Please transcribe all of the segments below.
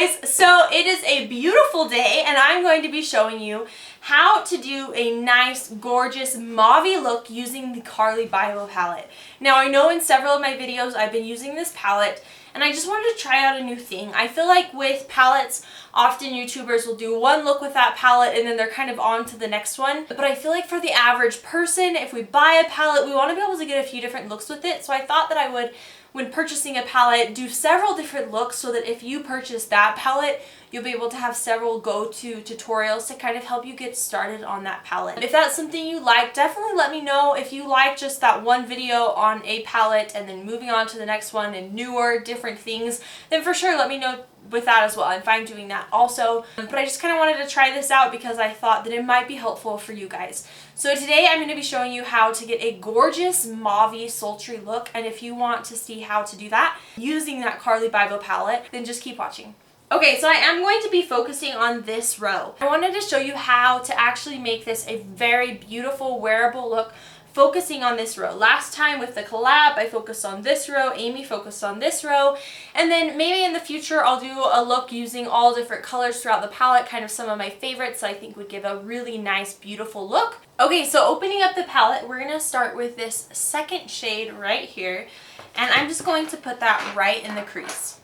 guys, so it is a beautiful day and I'm going to be showing you how to do a nice, gorgeous mauve-y look using the Carli Bybel palette. Now I know in several of my videos I've been using this palette and I just wanted to try out a new thing. I feel like with palettes, often YouTubers will do one look with that palette and then they're kind of on to the next one. But I feel like for the average person, if we buy a palette, we want to be able to get a few different looks with it. So I thought that I would, when purchasing a palette, do several different looks so that if you purchase that palette, you'll be able to have several go-to tutorials to kind of help you get started on that palette. If that's something you like, definitely let me know. If you like just that one video on a palette and then moving on to the next one and newer, different things, then for sure let me know with that as well. I'm fine doing that also. But I just kind of wanted to try this out because I thought that it might be helpful for you guys. So today I'm going to be showing you how to get a gorgeous mauve-y sultry look, and if you want to see how to do that using that Carli Bybel palette, then just keep watching. Okay, so I am going to be focusing on this row. I wanted to show you how to actually make this a very beautiful wearable look, focusing on this row. Last time with the collab, I focused on this row, Amy focused on this row, and then maybe in the future I'll do a look using all different colors throughout the palette, kind of some of my favorites I think would give a really nice, beautiful look. Okay, so opening up the palette, we're going to start with this second shade right here, and I'm just going to put that right in the crease.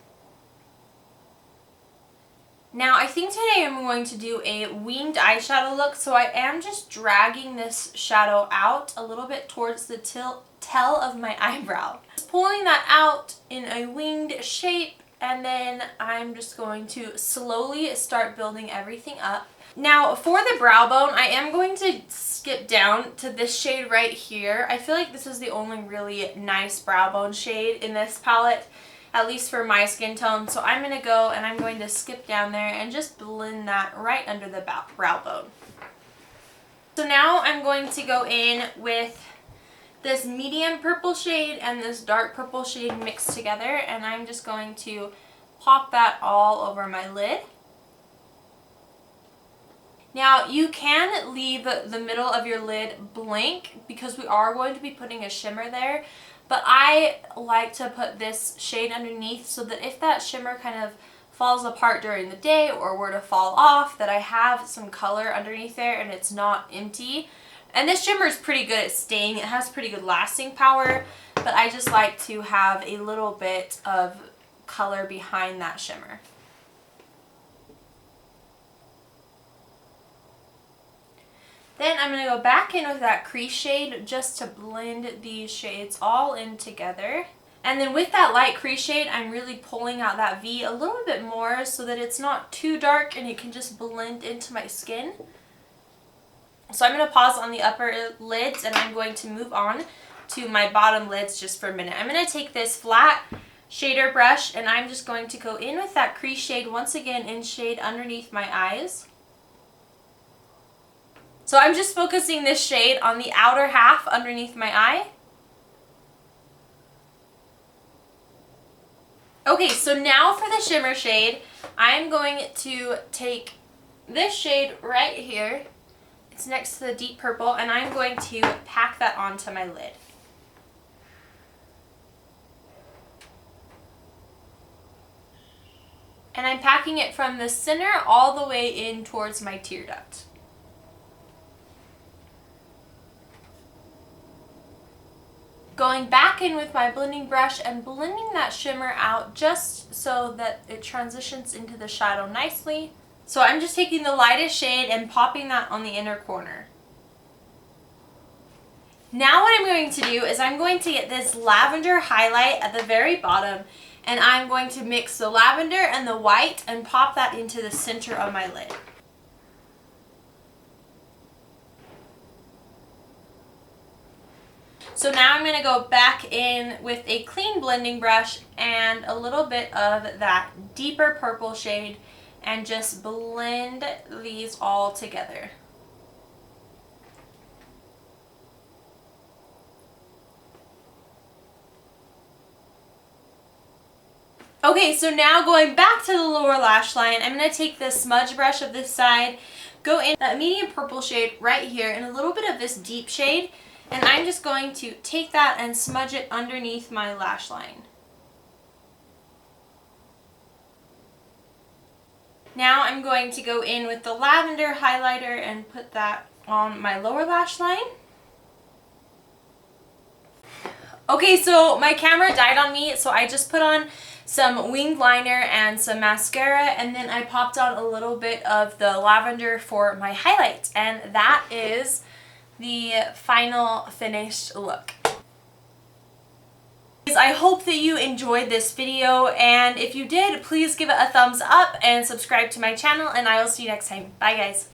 Now I think today I'm going to do a winged eyeshadow look, so I am just dragging this shadow out a little bit towards the tail of my eyebrow. Just pulling that out in a winged shape, and then I'm just going to slowly start building everything up. Now for the brow bone, I am going to skip down to this shade right here. I feel like this is the only really nice brow bone shade in this palette, at least for my skin tone. So I'm going to go and I'm going to skip down there and just blend that right under the brow bone. So now I'm going to go in with this medium purple shade and this dark purple shade mixed together, and I'm just going to pop that all over my lid. Now you can leave the middle of your lid blank because we are going to be putting a shimmer there. But I like to put this shade underneath so that if that shimmer kind of falls apart during the day or were to fall off, that I have some color underneath there and it's not empty. And this shimmer is pretty good at staying. It has pretty good lasting power, but I just like to have a little bit of color behind that shimmer. Then I'm going to go back in with that crease shade just to blend these shades all in together. And then with that light crease shade, I'm really pulling out that V a little bit more so that it's not too dark and it can just blend into my skin. So I'm going to pause on the upper lids and I'm going to move on to my bottom lids just for a minute. I'm going to take this flat shader brush and I'm just going to go in with that crease shade once again in shade underneath my eyes. So I'm just focusing this shade on the outer half underneath my eye. Okay, so now for the shimmer shade, I'm going to take this shade right here. It's next to the deep purple, and I'm going to pack that onto my lid. And I'm packing it from the center all the way in towards my tear duct. Going back in with my blending brush and blending that shimmer out just so that it transitions into the shadow nicely. So I'm just taking the lightest shade and popping that on the inner corner. Now what I'm going to do is I'm going to get this lavender highlight at the very bottom, and I'm going to mix the lavender and the white and pop that into the center of my lid. So now I'm going to go back in with a clean blending brush and a little bit of that deeper purple shade and just blend these all together. Okay, so now going back to the lower lash line, I'm going to take this smudge brush of this side, go in that medium purple shade right here and a little bit of this deep shade, and I'm just going to take that and smudge it underneath my lash line. Now I'm going to go in with the lavender highlighter and put that on my lower lash line. Okay, so my camera died on me, so I just put on some winged liner and some mascara, and then I popped on a little bit of the lavender for my highlight, and that is the final finished look. I hope that you enjoyed this video, and if you did, please give it a thumbs up and subscribe to my channel, and I will see you next time. Bye guys.